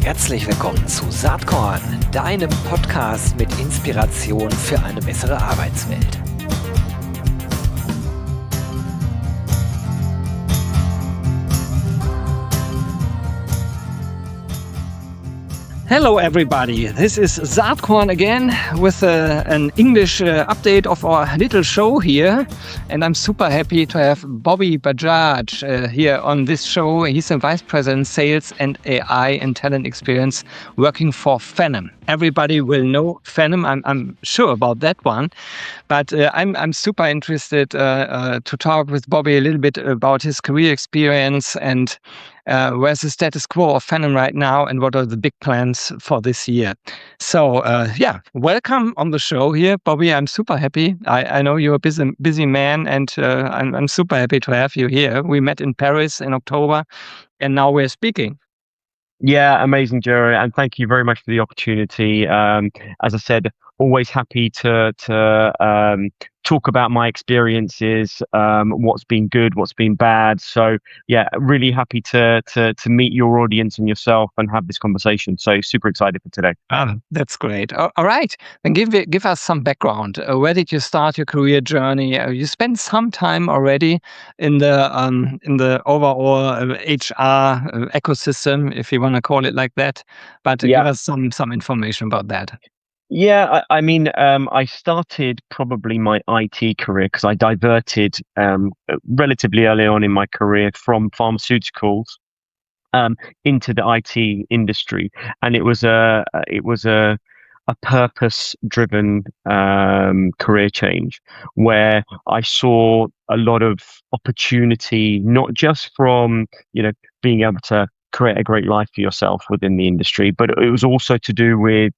Herzlich willkommen zu Saatkorn, deinem Podcast mit Inspiration für eine bessere Arbeitswelt. Hello everybody, this is Saatkorn again with an English update of our little show here, and I'm super happy to have Bobby Bajaj here on this show. He's a Vice President Sales and AI and Talent Experience working for Phenom. Everybody will know Phenom, I'm sure about that one, but I'm super interested to talk with Bobby a little bit about his career experience and where's the status quo of Phenom right now and what are the big plans for this year. So welcome on the show here, Bobby. I'm super happy. I know you're a busy man, and I'm super happy to have you here. We met in Paris in October, and now we're speaking. Yeah, amazing, Gero, and thank you very much for the opportunity. As I said, always happy to talk about my experiences, what's been good, what's been bad. So yeah, really happy to meet your audience and yourself and have this conversation. So super excited for today. That's great. All right, then give us some background. Where did you start your career journey? You spent some time already in the overall HR ecosystem, if you want to call it like that. But give us some information about that. Yeah, I started probably my IT career because I diverted relatively early on in my career from pharmaceuticals into the IT industry, and it was a purpose-driven career change where I saw a lot of opportunity, not just from being able to create a great life for yourself within the industry, but it was also to do with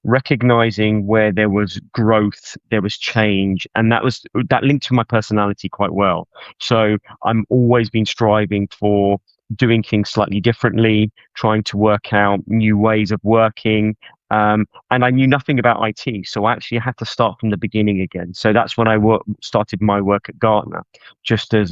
recognizing where there was growth, there was change, and that linked to my personality quite well. So I'm always been striving for doing things slightly differently, trying to work out new ways of working. And I knew nothing about IT, so I actually had to start from the beginning again. So that's when I started my work at Gartner, just as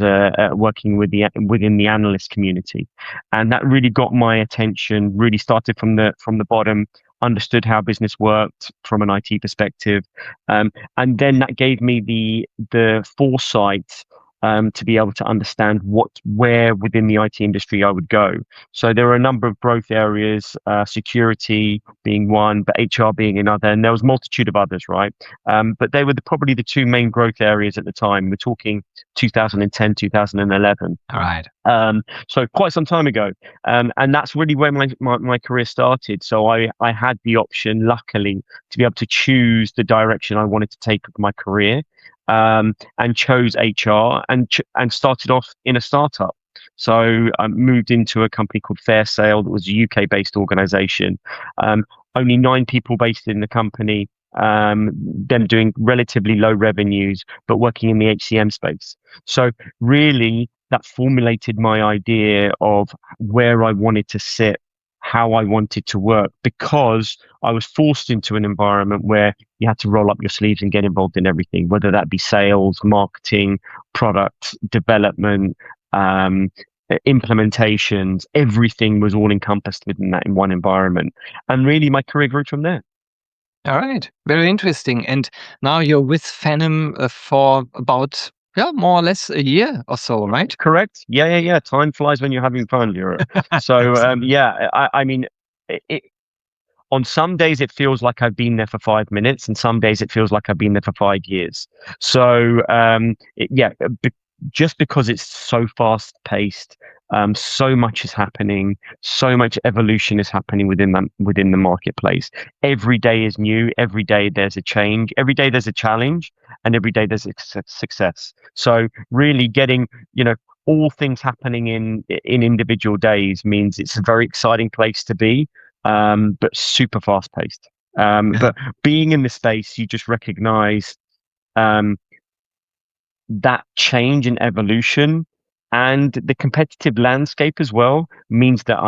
working within the analyst community, and that really got my attention. Really started from the bottom, understood how business worked from an IT perspective, and then that gave me the foresight to be able to understand where within the IT industry I would go. So there are a number of growth areas, security being one, but HR being another, and there was a multitude of others, right? But they were probably the two main growth areas at the time. We're talking 2010, 2011. All right. So quite some time ago, and that's really where my career started. So I had the option, luckily, to be able to choose the direction I wanted to take with my career. And chose HR and started off in a startup. So I moved into a company called Fairsail that was a UK-based organization. Only 9 people based in the company, them doing relatively low revenues, but working in the HCM space. So really that formulated my idea of where I wanted to sit, how I wanted to work, because I was forced into an environment where you had to roll up your sleeves and get involved in everything, whether that be sales, marketing, product development, implementations. Everything was all encompassed within that in one environment. And really my career grew from there. All right. Very interesting. And now you're with Phenom for about more or less a year or so, right? Correct. Yeah. Time flies when you're having fun, Gero. So, on some days it feels like I've been there for 5 minutes, and some days it feels like I've been there for 5 years. So, just because it's so fast paced, so much is happening, so much evolution is happening within the marketplace. Every day is new. Every day there's a change. Every day there's a challenge, and every day there's a success. So really getting, all things happening in individual days means it's a very exciting place to be, but super fast paced. But being in the space, you just recognize that change and evolution, and the competitive landscape as well means that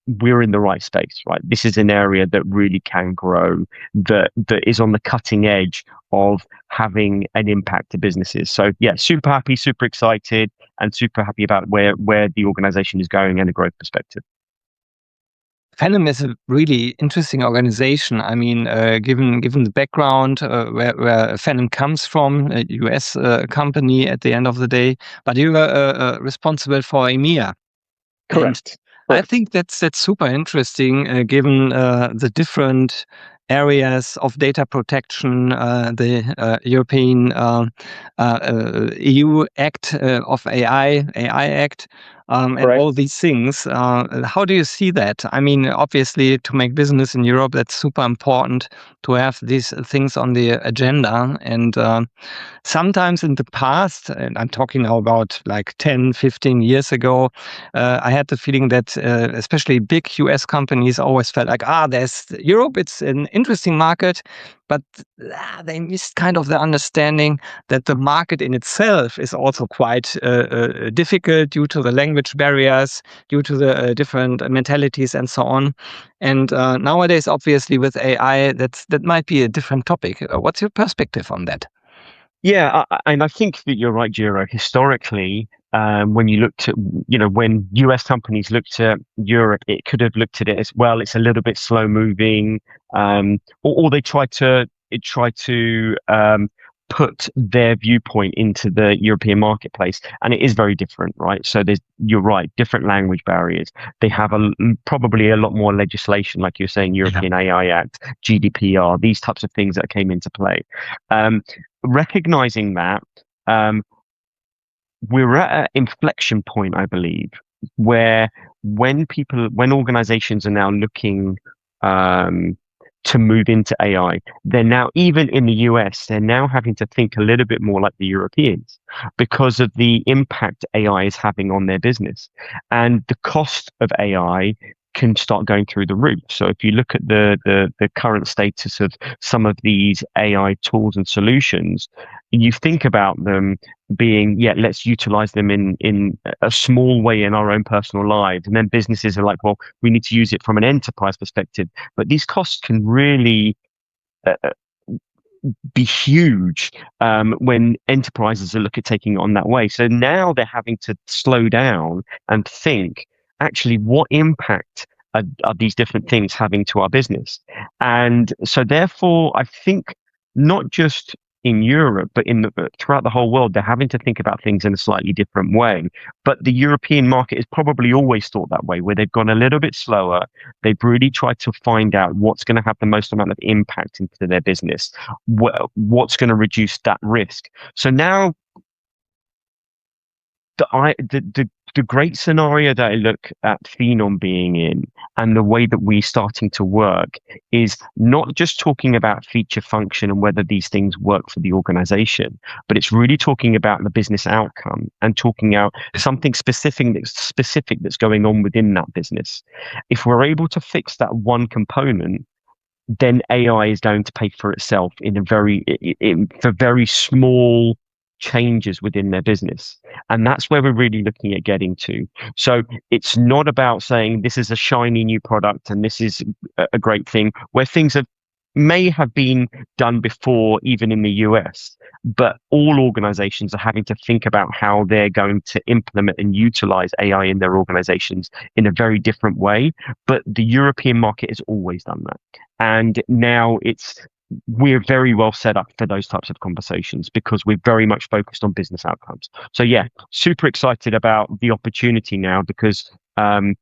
we're in the right space, right? This is an area that really can grow, that is on the cutting edge of having an impact to businesses. So yeah, super happy, super excited, and super happy about where the organization is going and a growth perspective. Phenom is a really interesting organization. I mean, given the background where Phenom comes from, a US company at the end of the day, but you are responsible for EMEA. Correct. And I think that's super interesting, given the different areas of data protection, the European EU Act of AI Act, and all these things. How do you see that? I mean, obviously, to make business in Europe, that's super important to have these things on the agenda. And sometimes in the past, and I'm talking now about like 10, 15 years ago, I had the feeling that especially big US companies always felt like, there's Europe, it's an interesting market, but they missed kind of the understanding that the market in itself is also quite difficult due to the language barriers, due to the different mentalities and so on. And nowadays, obviously, with AI, that might be a different topic. What's your perspective on that? Yeah, and I think that you're right, Gero. Historically, when you looked at, when US companies looked at Europe, it could have looked at it as, well, it's a little bit slow moving, or they tried to put their viewpoint into the European marketplace, and it is very different, right? So you're right, different language barriers. They have probably a lot more legislation, like you're saying, European AI Act, GDPR, these types of things that came into play. Recognizing that, we're at an inflection point, I believe, where when organizations are now looking to move into AI, they're now, even in the US, they're now having to think a little bit more like the Europeans because of the impact AI is having on their business. And the cost of AI can start going through the roof. So if you look at the current status of some of these AI tools and solutions, you think about them being, let's utilize them in a small way in our own personal lives. And then businesses are like, well, we need to use it from an enterprise perspective. But these costs can really be huge when enterprises are looking at taking it on that way. So now they're having to slow down and think, actually, what impact are these different things having to our business? And so therefore, I think not just in Europe, but throughout the whole world, they're having to think about things in a slightly different way. But the European market has probably always thought that way, where they've gone a little bit slower. They've really tried to find out what's going to have the most amount of impact into their business, what's going to reduce that risk. So now the great scenario that I look at Phenom being in, and the way that we're starting to work, is not just talking about feature function and whether these things work for the organization, but it's really talking about the business outcome and talking out something specific that's going on within that business. If we're able to fix that one component, then AI is going to pay for itself for very small changes within their business. And that's where we're really looking at getting to. So it's not about saying this is a shiny new product and this is a great thing, where things may have been done before, even in the US, but all organizations are having to think about how they're going to implement and utilize AI in their organizations in a very different way. But the European market has always done that. And now we're very well set up for those types of conversations because we're very much focused on business outcomes. So yeah, super excited about the opportunity now, because I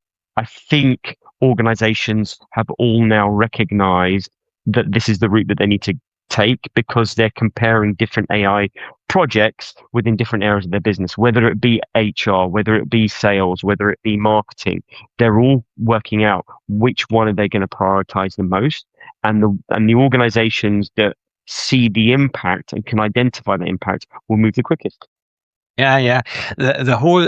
think organizations have all now recognized that this is the route that they need to take, because they're comparing different AI projects within different areas of their business, whether it be HR, whether it be sales, whether it be marketing. They're all working out which one are they going to prioritize the most, and the organizations that see the impact and can identify the impact will move the quickest. Yeah. The whole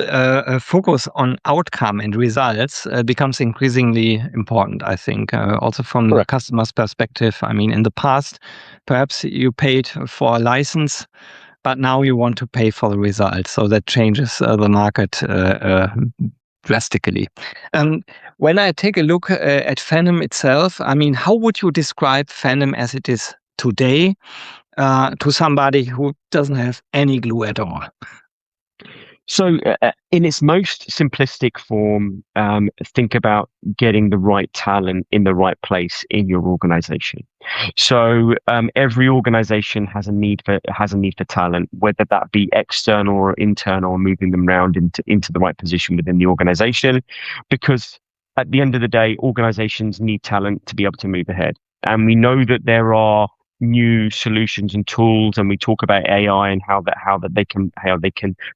focus on outcome and results becomes increasingly important, I think, also from the customer's perspective. I mean, in the past, perhaps you paid for a license, but now you want to pay for the result. So that changes the market drastically. When I take a look at Phenom itself, I mean, how would you describe Phenom as it is today to somebody who doesn't have any clue at all? So, in its most simplistic form, think about getting the right talent in the right place in your organization. So, every organization has a need for talent, whether that be external or internal, moving them around into the right position within the organization, because at the end of the day, organizations need talent to be able to move ahead. And we know that there are new solutions and tools, and we talk about AI and how they can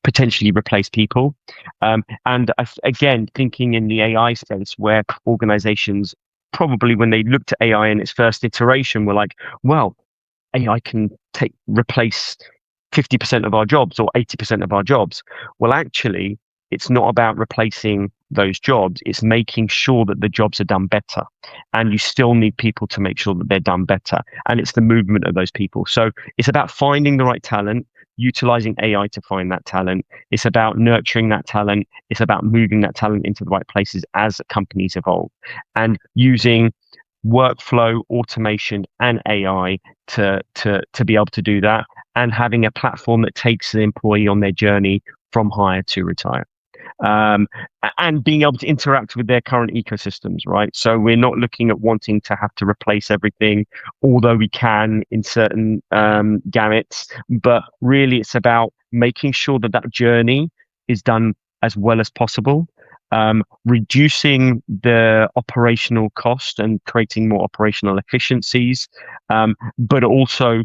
potentially replace people. Again, thinking in the AI space, where organizations probably, when they looked at AI in its first iteration, were like, well, AI can replace 50% of our jobs or 80% of our jobs. Well, actually, it's not about replacing those jobs. It's making sure that the jobs are done better. And you still need people to make sure that they're done better. And it's the movement of those people. So it's about finding the right talent, utilizing AI to find that talent. It's about nurturing that talent. It's about moving that talent into the right places as companies evolve, and using workflow, automation, and AI to be able to do that, and having a platform that takes the employee on their journey from hire to retire. Um, and being able to interact with their current ecosystems, right? So we're not looking at wanting to have to replace everything, although we can in certain gamuts, but really it's about making sure that that journey is done as well as possible, reducing the operational cost and creating more operational efficiencies, but also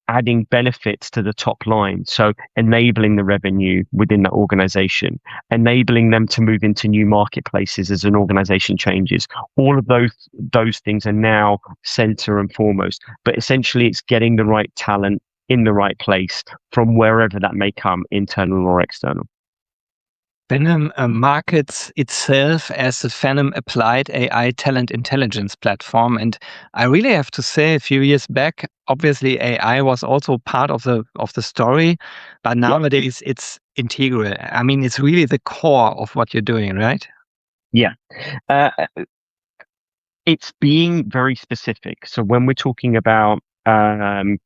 adding benefits to the top line. So enabling the revenue within that organization, enabling them to move into new marketplaces as an organization changes. All of those things are now center and foremost. But essentially, it's getting the right talent in the right place from wherever that may come, internal or external. Phenom markets itself as a Phenom applied AI talent intelligence platform. And I really have to say, a few years back, obviously AI was also part of the story, but nowadays it's integral. I mean, it's really the core of what you're doing, right? Yeah. Uh, it's being very specific. So when we're talking about um,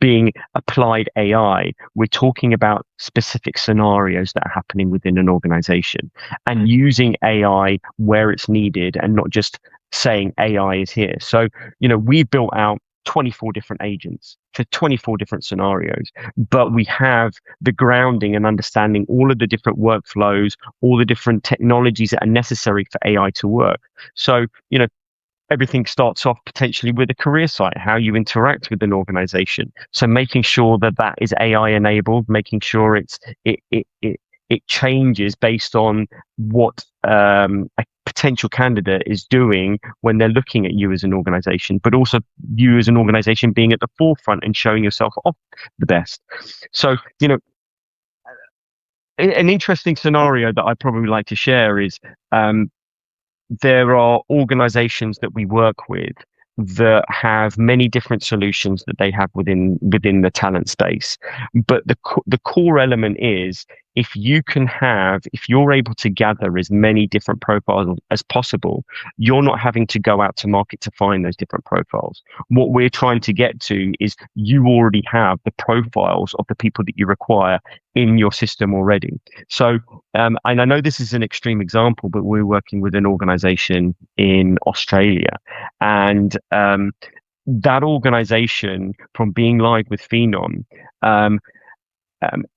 being applied AI, we're talking about specific scenarios that are happening within an organization, and using AI where it's needed, and not just saying AI is here. So, we built out 24 different agents for 24 different scenarios, but we have the grounding and understanding all of the different workflows, all the different technologies that are necessary for AI to work. So, everything starts off potentially with a career site, how you interact with an organization. So making sure that that is AI enabled, making sure it changes based on what a potential candidate is doing when they're looking at you as an organization, but also you as an organization being at the forefront and showing yourself off the best. So, an interesting scenario that I probably like to share is, there are organizations that we work with that have many different solutions that they have within the talent space. But the core element is, if you're able to gather as many different profiles as possible, you're not having to go out to market to find those different profiles. What we're trying to get to is, you already have the profiles of the people that you require in your system already. So, and I know this is an extreme example, but we're working with an organization in Australia, and that organization, from being live with Phenom,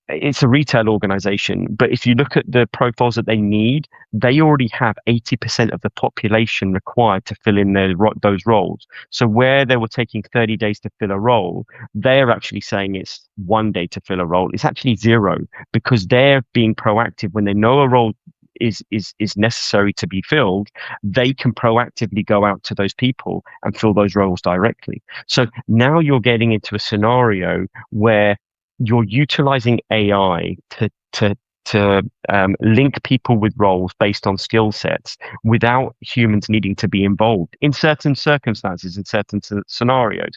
it's a retail organization, but if you look at the profiles that they need, they already have 80% of the population required to fill in those roles. So where they were taking 30 days to fill a role, they're actually saying it's 1 day to fill a role. It's actually 0, because they're being proactive. When they know a role is necessary to be filled, they can proactively go out to those people and fill those roles directly. So now you're getting into a scenario where you're utilizing AI to link people with roles based on skill sets, without humans needing to be involved in certain circumstances, in certain scenarios.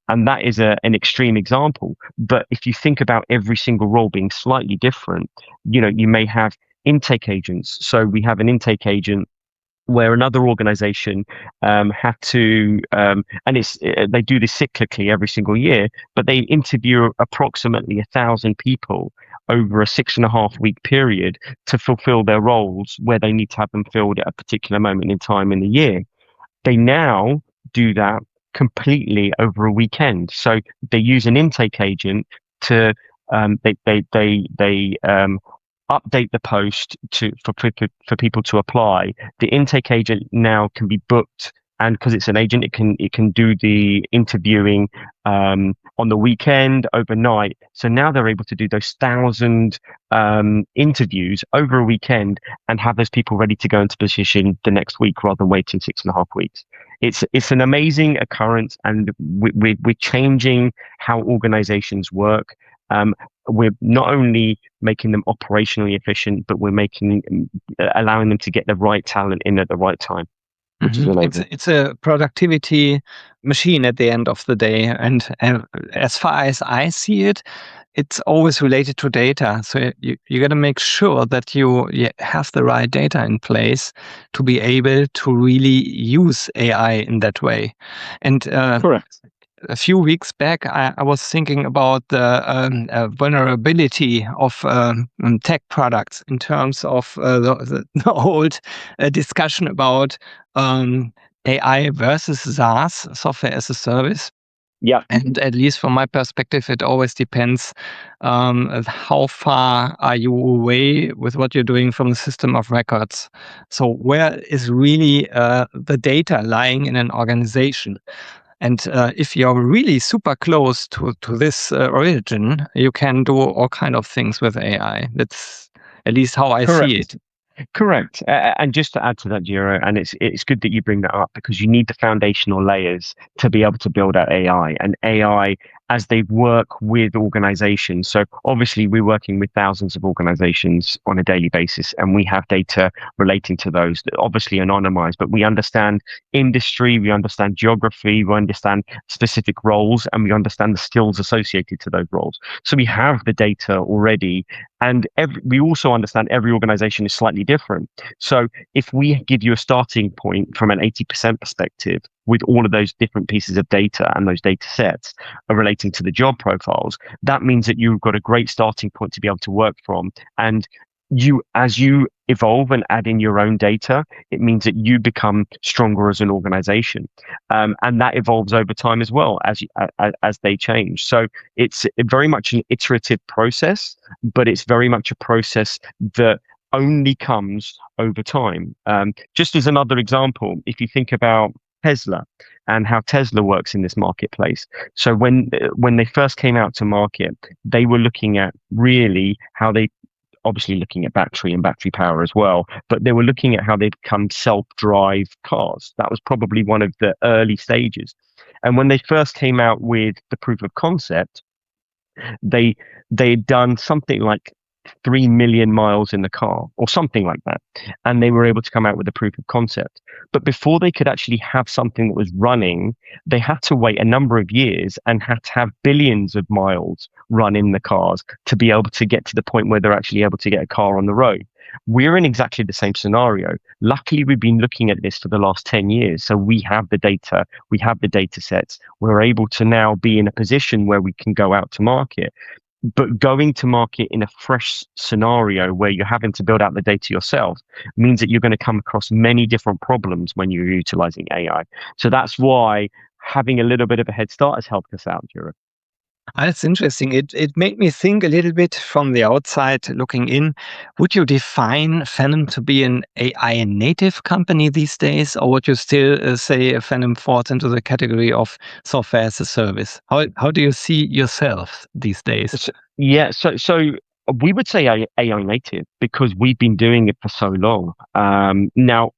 And that is an extreme example. But if you think about every single role being slightly different, you may have intake agents. So we have an intake agent where another organization had to, and they do this cyclically every single year, but they interview approximately 1,000 people over a 6.5 week period to fulfill their roles where they need to have them filled at a particular moment in time in the year. They now do that completely over a weekend. So they use an intake agent to they update the post for people to apply. The intake agent now can be booked, and because it's an agent, it can do the interviewing on the weekend, overnight. So now they're able to do those 1,000 interviews over a weekend and have those people ready to go into position the next week rather than waiting 6.5 weeks. It's an amazing occurrence, and we're changing how organizations work. We're not only making them operationally efficient, but we're allowing them to get the right talent in at the right time. Which is amazing. It's a productivity machine at the end of the day. And as far as I see it, it's always related to data. So you got to make sure that you have the right data in place to be able to really use AI in that way. And correct. A few weeks back, I was thinking about the vulnerability of tech products in terms of the old discussion about AI versus SaaS, software as a service. Yeah. And at least from my perspective, it always depends how far are you away with what you're doing from the system of records. So where is really the data lying in an organization? And if you're really super close to this origin, you can do all kind of things with AI. That's at least how I see it. Correct. And just to add to that, Gero, and it's good that you bring that up, because you need the foundational layers to be able to build out AI. And AI, as they work with organizations. So obviously we're working with thousands of organizations on a daily basis, and we have data relating to those that obviously anonymized, but we understand industry, we understand geography, we understand specific roles, and we understand the skills associated to those roles. So we have the data already, and we also understand every organization is slightly different. So if we give you a starting point from an 80% perspective with all of those different pieces of data and those data sets are relating to the job profiles, that means that you've got a great starting point to be able to work from. And as you evolve and add in your own data, it means that you become stronger as an organization. And that evolves over time as well as they change. So it's very much an iterative process, but it's very much a process that only comes over time. Just as another example, if you think about Tesla and how Tesla works in this marketplace. So when they first came out to market, they were looking at really how they, obviously looking at battery and battery power as well, but they were looking at how they become self-drive cars. That was probably one of the early stages. And when they first came out with the proof of concept, they'd done something like 3 million miles in the car or something like that. And they were able to come out with a proof of concept. But before they could actually have something that was running, they had to wait a number of years and had to have billions of miles run in the cars to be able to get to the point where they're actually able to get a car on the road. We're in exactly the same scenario. Luckily, we've been looking at this for the last 10 years. So we have the data, we have the data sets. We're able to now be in a position where we can go out to market. But going to market in a fresh scenario where you're having to build out the data yourself means that you're going to come across many different problems when you're utilizing AI. So that's why having a little bit of a head start has helped us out, Gero. That's interesting. It made me think a little bit from the outside looking in. Would you define Phenom to be an AI native company these days, or would you still say Phenom falls into the category of software as a service? How do you see yourself these days? Yeah, so we would say AI native because we've been doing it for so long. Now,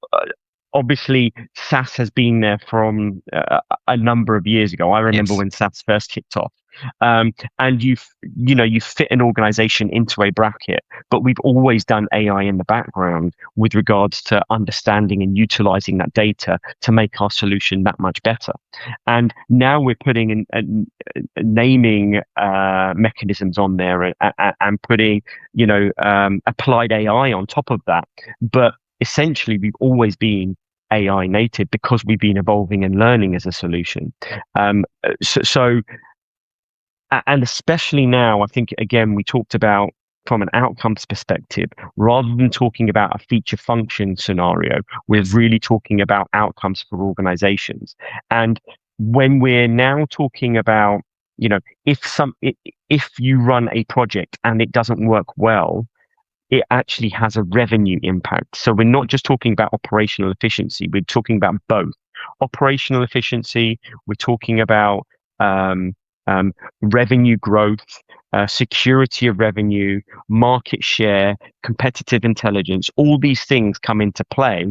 obviously, SaaS has been there from a number of years ago. I remember when SaaS first kicked off. And you fit an organization into a bracket, but we've always done AI in the background with regards to understanding and utilizing that data to make our solution that much better. And now we're putting in naming mechanisms on there and putting applied AI on top of that. But essentially we've always been AI native because we've been evolving and learning as a solution. So and especially now, I think, again, we talked about from an outcomes perspective, rather than talking about a feature function scenario, we're really talking about outcomes for organizations. And when we're now talking about, if you run a project and it doesn't work well, it actually has a revenue impact. So we're not just talking about operational efficiency, we're talking about both operational efficiency, we're talking about revenue growth, security of revenue, market share, competitive intelligence. All these things come into play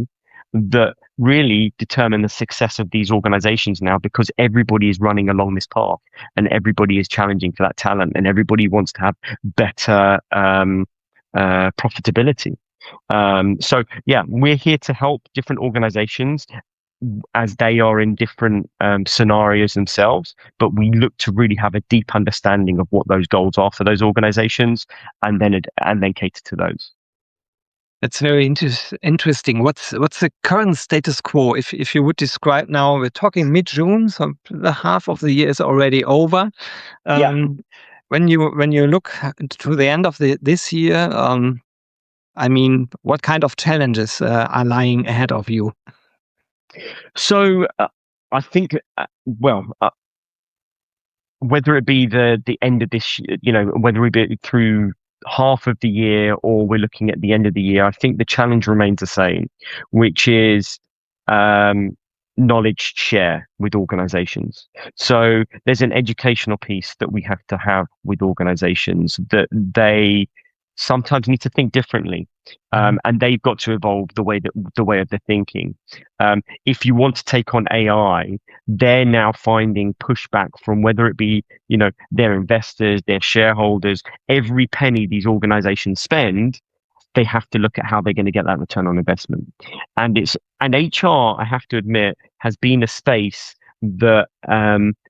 that really determine the success of these organizations now, because everybody is running along this path and everybody is challenging for that talent and everybody wants to have better profitability. So yeah, we're here to help different organizations as they are in different scenarios themselves, but we look to really have a deep understanding of what those goals are for those organizations, and then cater to those. That's very interesting. What's the current status quo? If you would describe now, we're talking mid-June, so the half of the year is already over. When you look to the end of this year, I mean, what kind of challenges are lying ahead of you? So I think, whether it be the end of this, whether it be through half of the year or we're looking at the end of the year, I think the challenge remains the same, which is knowledge share with organizations. So there's an educational piece that we have to have with organizations, that they sometimes need to think differently, and they've got to evolve the way of their thinking. If you want to take on AI, they're now finding pushback from, whether it be their investors, their shareholders. Every penny these organizations spend, they have to look at how they're going to get that return on investment. And HR, I have to admit, has been a space that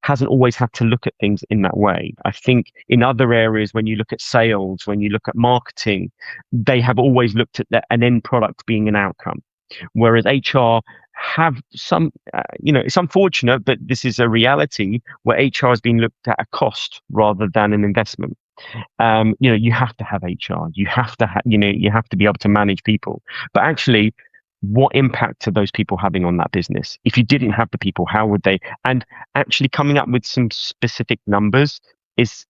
hasn't always had to look at things in that way. I think in other areas, when you look at sales, when you look at marketing, they have always looked at an end product being an outcome. Whereas HR have some, it's unfortunate, but this is a reality where HR has been looked at a cost rather than an investment. You have to have HR, you have to you have to be able to manage people, but actually, what impact are those people having on that business? If you didn't have the people, how would they? And actually coming up with some specific numbers has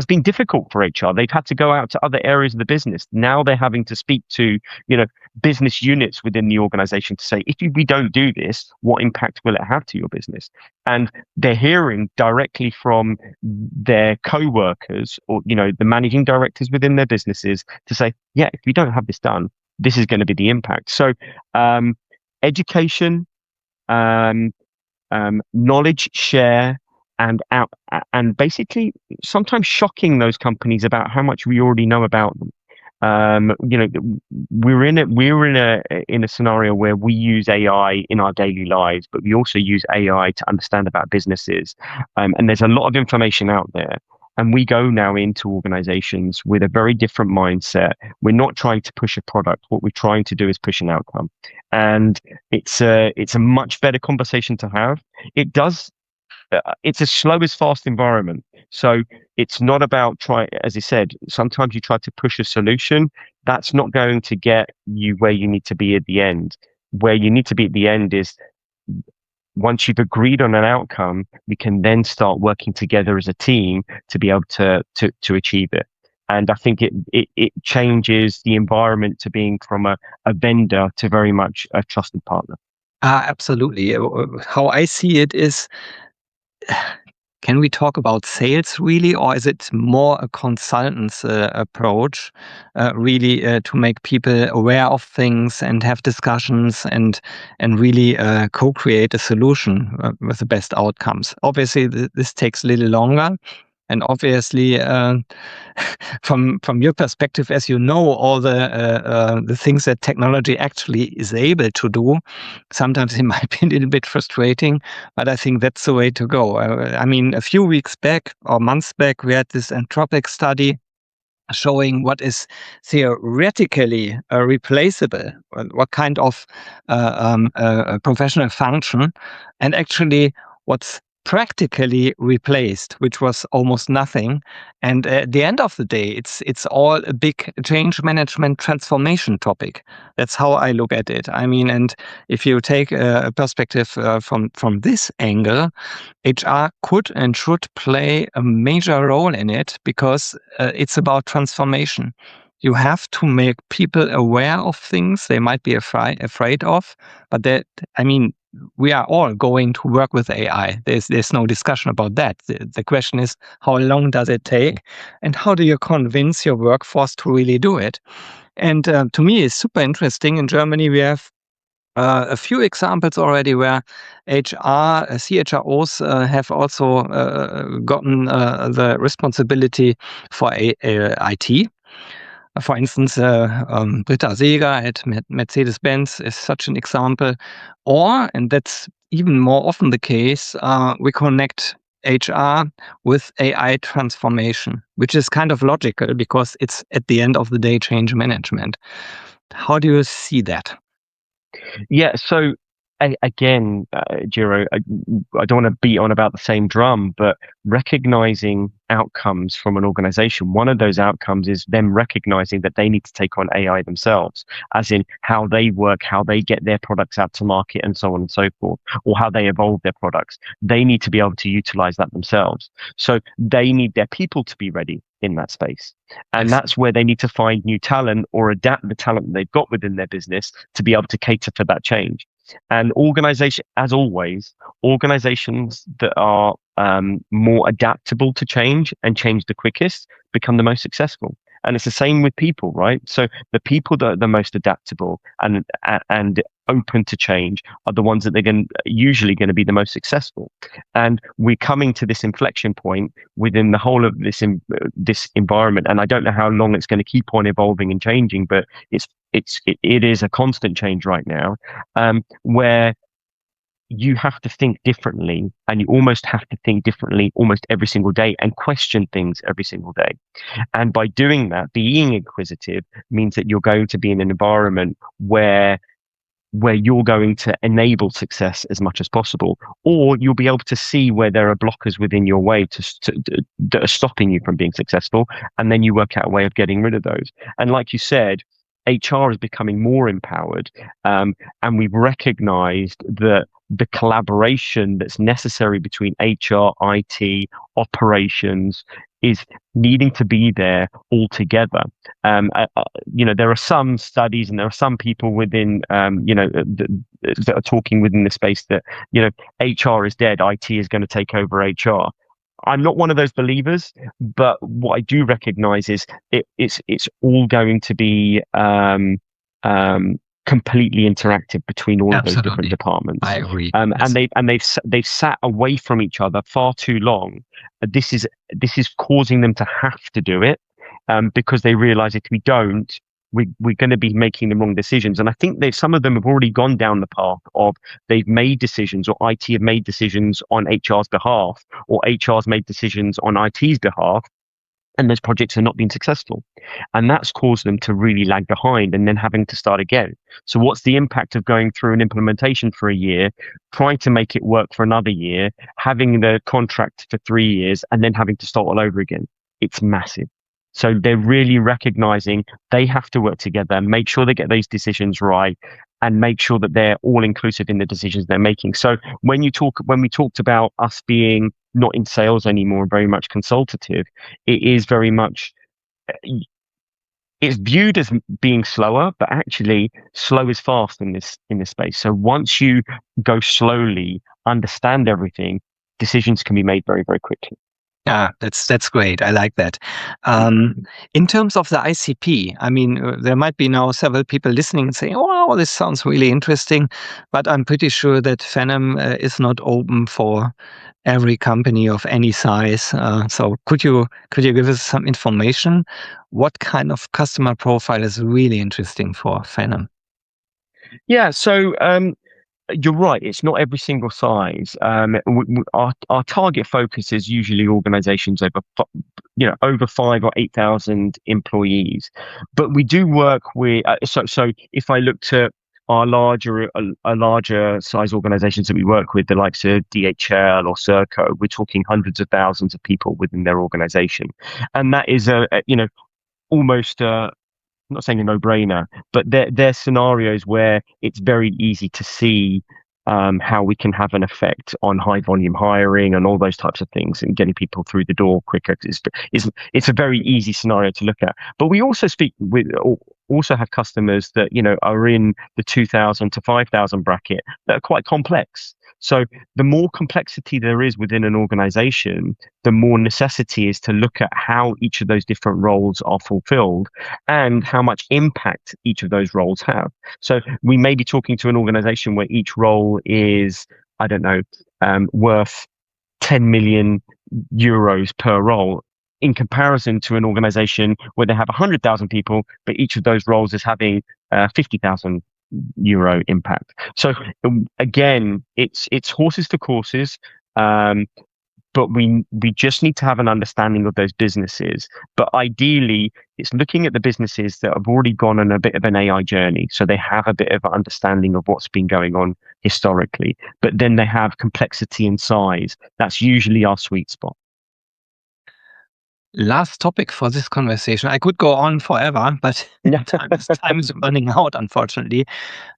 been difficult for HR. They've had to go out to other areas of the business. Now they're having to speak to, business units within the organization to say, if we don't do this, what impact will it have to your business? And they're hearing directly from their co-workers or, the managing directors within their businesses to say, yeah, if we don't have this done, this is going to be the impact. So education, knowledge share, and basically sometimes shocking those companies about how much we already know about them. We're in a scenario where we use AI in our daily lives, but we also use AI to understand about businesses. And there's a lot of information out there. And we go now into organizations with a very different mindset. We're not trying to push a product. What we're trying to do is push an outcome. And it's a much better conversation to have. It's a slow is fast environment. So it's not about as I said, sometimes you try to push a solution. That's not going to get you where you need to be at the end. Where you need to be at the end is, once you've agreed on an outcome, we can then start working together as a team to be able to achieve it. And I think it changes the environment to being from a vendor to very much a trusted partner. Absolutely. How I see it is, can we talk about sales really, or is it more a consultant's approach, really to make people aware of things and have discussions and really co-create a solution with the best outcomes? Obviously, this takes a little longer. And obviously, from your perspective, as you know, all the things that technology actually is able to do, sometimes it might be a little bit frustrating, but I think that's the way to go. I mean, a few weeks back or months back, we had this Anthropic study showing what is theoretically replaceable, what kind of professional function, and actually what's practically replaced, which was almost nothing. And at the end of the day, it's all a big change management transformation topic. That's how I look at it. I mean, and if you take a perspective from this angle, HR could and should play a major role in it, because it's about transformation. You have to make people aware of things they might be afraid of, but that, I mean, we are all going to work with AI. There's no discussion about that. The question is, how long does it take, and how do you convince your workforce to really do it? And to me, it's super interesting. In Germany, we have a few examples already where CHROs have also gotten the responsibility for IT. For instance, Britta Seeger at Mercedes-Benz is such an example. Or, and that's even more often the case, we connect HR with AI transformation, which is kind of logical because it's at the end of the day change management. How do you see that? Yeah, so again, Gero, I don't want to beat on about the same drum, but recognizing outcomes from an organization, one of those outcomes is them recognizing that they need to take on AI themselves, as in how they work, how they get their products out to market, and so on and so forth, or how they evolve their products. They need to be able to utilize that themselves. So they need their people to be ready in that space. And that's where they need to find new talent or adapt the talent that they've got within their business to be able to cater for that change. And as always, organizations that are more adaptable to change and change the quickest become the most successful. And it's the same with people, right? So the people that are the most adaptable and open to change are the ones that they're usually going to be the most successful. And we're coming to this inflection point within the whole of this environment. And I don't know how long it's going to keep on evolving and changing, but it is a constant change right now, where you have to think differently, and you almost have to think differently almost every single day and question things every single day. And by doing that, being inquisitive means that you're going to be in an environment where you're going to enable success as much as possible, or you'll be able to see where there are blockers within your way that are stopping you from being successful, and then you work out a way of getting rid of those. And like you said, HR is becoming more empowered, and we've recognized that the collaboration that's necessary between HR, IT, operations is needing to be there all together. There are some studies and there are some people within, that are talking within the space that, HR is dead, IT is going to take over HR. I'm not one of those believers, but what I do recognize is it's all going to be completely interactive between all of those different departments. I agree. And they've sat away from each other far too long. This is causing them to have to do it, because they realize if we don't, we're going to be making the wrong decisions. And I think some of them have already gone down the path of they've made decisions, or IT have made decisions on HR's behalf, or HR's made decisions on IT's behalf, and those projects are not being successful. And that's caused them to really lag behind and then having to start again. So what's the impact of going through an implementation for a year, trying to make it work for another year, having the contract for 3 years, and then having to start all over again? It's massive. So they're really recognizing they have to work together, make sure they get those decisions right, and make sure that they're all inclusive in the decisions they're making. So when we talked about us being not in sales anymore, very much consultative, it is very much, it's viewed as being slower, but actually slow is fast in this space. So once you go slowly, understand everything, decisions can be made very, very quickly. Yeah, that's great. I like that. In terms of the ICP, I mean, there might be now several people listening and saying, "Oh, wow, this sounds really interesting," but I'm pretty sure that Phenom is not open for every company of any size. So could you give us some information? What kind of customer profile is really interesting for Phenom? Yeah, so you're right. It's not every single size. Our target focus is usually organizations over 5 or 8,000 employees, but we do work with. So if I looked at our larger size organizations that we work with, the likes of DHL or Serco, we're talking hundreds of thousands of people within their organization, and that is almost I'm not saying a no-brainer, but they're scenarios where it's very easy to see how we can have an effect on high volume hiring and all those types of things and getting people through the door quicker. It's a very easy scenario to look at. But we also also have customers that are in the 2,000 to 5,000 bracket that are quite complex. So the more complexity there is within an organization, the more necessity is to look at how each of those different roles are fulfilled and how much impact each of those roles have. So we may be talking to an organization where each role is, I don't know, worth 10 million euros per role, in comparison to an organization where they have 100,000 people, but each of those roles is having 50,000 euro impact. So again, it's horses for courses, but we just need to have an understanding of those businesses. But ideally, it's looking at the businesses that have already gone on a bit of an AI journey, so they have a bit of an understanding of what's been going on historically, but then they have complexity and size. That's usually our sweet spot. Last topic for this conversation. I could go on forever, but time is running out, unfortunately.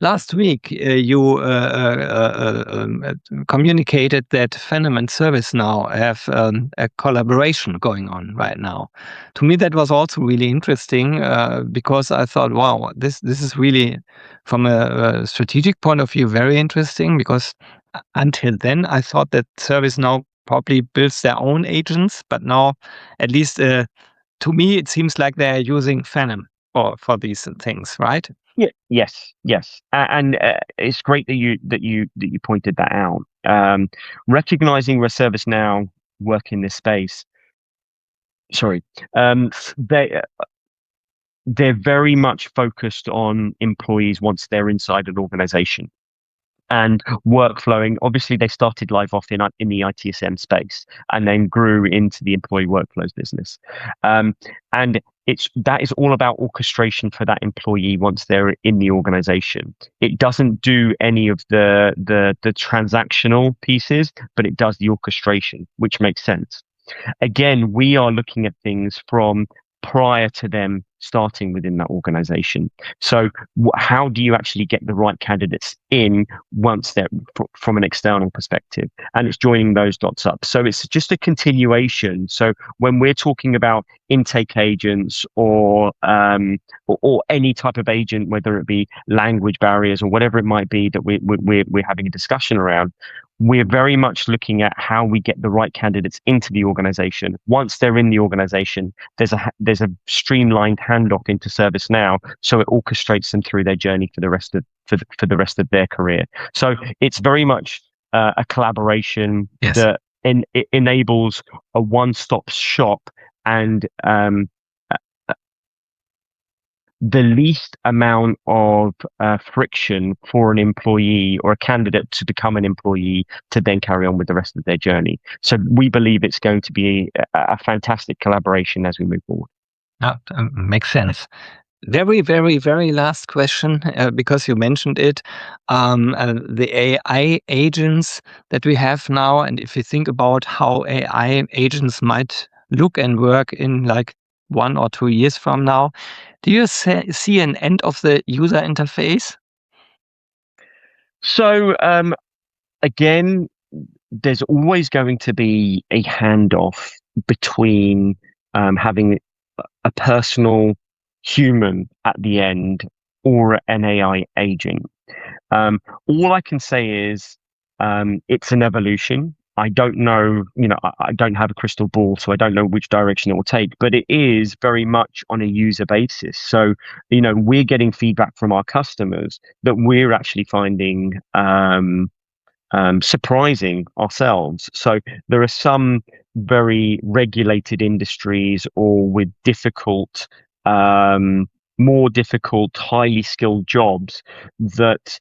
Last week, you communicated that Phenom and ServiceNow have a collaboration going on right now. To me, that was also really interesting because I thought, wow, this is really, from a strategic point of view, very interesting, because until then, I thought that ServiceNow probably builds their own agents, but now, at least to me, it seems like they're using Phenom for these things, right? Yeah. Yes. And it's great that you pointed that out. Recognizing where ServiceNow work in this space. Sorry, they're very much focused on employees once they're inside an organization. And workflowing, obviously, they started live off in the ITSM space and then grew into the employee workflows business. And that is all about orchestration for that employee once they're in the organization. It doesn't do any of the transactional pieces, but it does the orchestration, which makes sense. Again, we are looking at things from prior to them starting within that organization. So how do you actually get the right candidates in once they're from an external perspective? And it's joining those dots up. So it's just a continuation. So when we're talking about intake agents or any type of agent, whether it be language barriers or whatever it might be that we're having a discussion around, we're very much looking at how we get the right candidates into the organization. Once they're in the organization, there's a streamlined handoff into ServiceNow, so it orchestrates them through their journey for the rest of their career. So it's very much a collaboration that it enables a one-stop shop and the least amount of friction for an employee or a candidate to become an employee to then carry on with the rest of their journey. So we believe it's going to be a fantastic collaboration as we move forward. Makes sense. Very, very, very last question, because you mentioned it, the AI agents that we have now, and if you think about how AI agents might look and work in like 1 or 2 years from now, do you see an end of the user interface? So again, there's always going to be a handoff between having a personal human at the end or an AI agent. All I can say is it's an evolution. I don't know, I don't have a crystal ball, so I don't know which direction it will take, but it is very much on a user basis. So, we're getting feedback from our customers that we're actually finding surprising ourselves. So there are some very regulated industries or with more difficult, highly skilled jobs that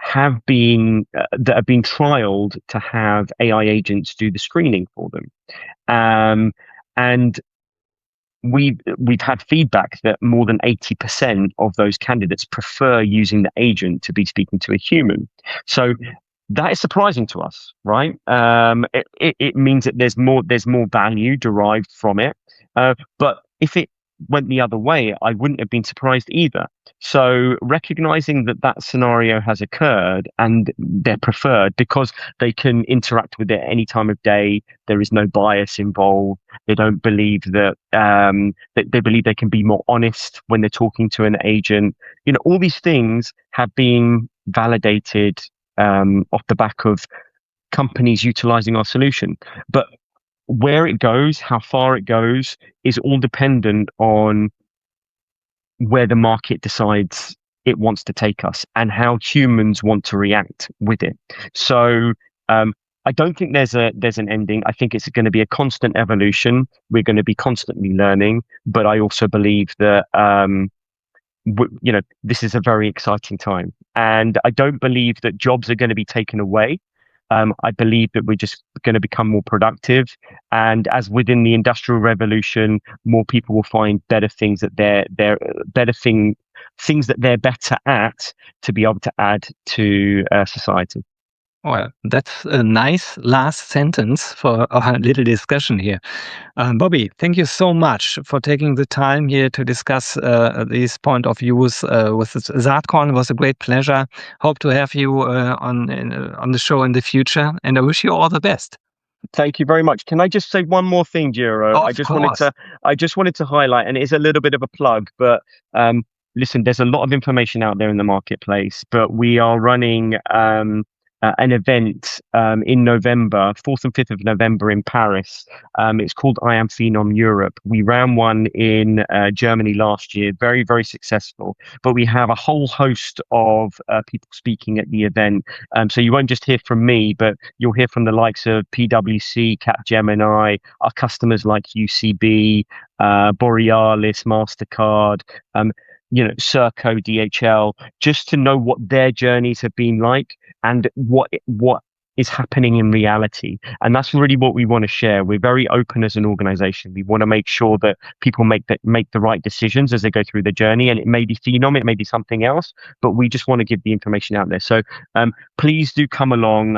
have been trialed to have AI agents do the screening for them. And we've had feedback that more than 80% of those candidates prefer using the agent to be speaking to a human. So that is surprising to us, right? It means that there's more value derived from it. But if it went the other way, I wouldn't have been surprised either. So recognizing that scenario has occurred and they're preferred because they can interact with it at any time of day. There is no bias involved. They don't believe that they believe they can be more honest when they're talking to an agent. You know, all these things have been validated off the back of companies utilizing our solution. But where it goes, how far it goes, is all dependent on where the market decides it wants to take us and how humans want to react with it. So I don't think there's an ending. I think it's going to be a constant evolution. We're going to be constantly learning, but I also believe that this is a very exciting time, and I don't believe that jobs are going to be taken away. I believe that we're just going to become more productive, and as within the industrial revolution, more people will find better things that things that they're better at to be able to add to society. Well, that's a nice last sentence for our little discussion here. Bobby, thank you so much for taking the time here to discuss these point of views with SAATKORN. It was a great pleasure. Hope to have you on the show in the future, and I wish you all the best. Thank you very much. Can I just say one more thing, Gero? Of course. I just wanted to highlight, and it is a little bit of a plug, but listen, there's a lot of information out there in the marketplace, but we are running an event in November, 4th and 5th of November in Paris. It's called I Am Phenom Europe. We ran one in Germany last year, very, very successful. But we have a whole host of people speaking at the event. So you won't just hear from me, but you'll hear from the likes of PwC, Capgemini, our customers like UCB, Borealis, MasterCard, Serco, DHL, just to know what their journeys have been like and what is happening in reality. And that's really what we want to share. We're very open as an organization. We want to make sure that people make the right decisions as they go through the journey. And it may be Phenom, it may be something else, but we just want to give the information out there. So please do come along.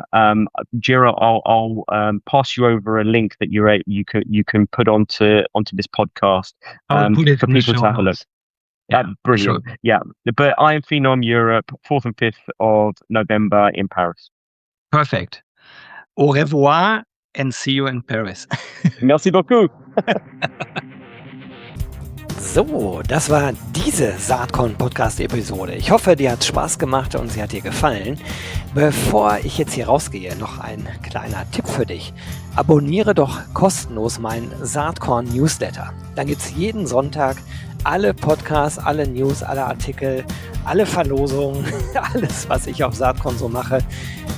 Gero, I'll pass you over a link that you can put onto this podcast for people to have a look. Yeah, brilliant. Sure. Yeah, but I Am Phenom Europe, 4th and 5th of November in Paris. Perfect. Au revoir and see you in Paris. Merci beaucoup. So, das war diese SAATKORN Podcast Episode. Ich hoffe, dir hat Spaß gemacht und sie hat dir gefallen. Bevor ich jetzt hier rausgehe, noch ein kleiner Tipp für dich. Abonniere doch kostenlos meinen SAATKORN Newsletter. Dann gibt es jeden Sonntag alle Podcasts, alle News, alle Artikel, alle Verlosungen, alles, was ich auf SAATKORN so mache,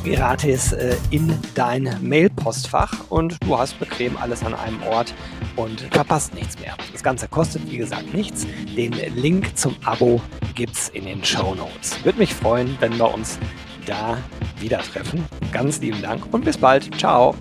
gratis in dein Mailpostfach und du hast bequem alles an einem Ort und verpasst nichts mehr. Das Ganze kostet, wie gesagt, nichts. Den Link zum Abo gibt's in den Shownotes. Würde mich freuen, wenn wir uns da wieder treffen. Ganz lieben Dank und bis bald. Ciao.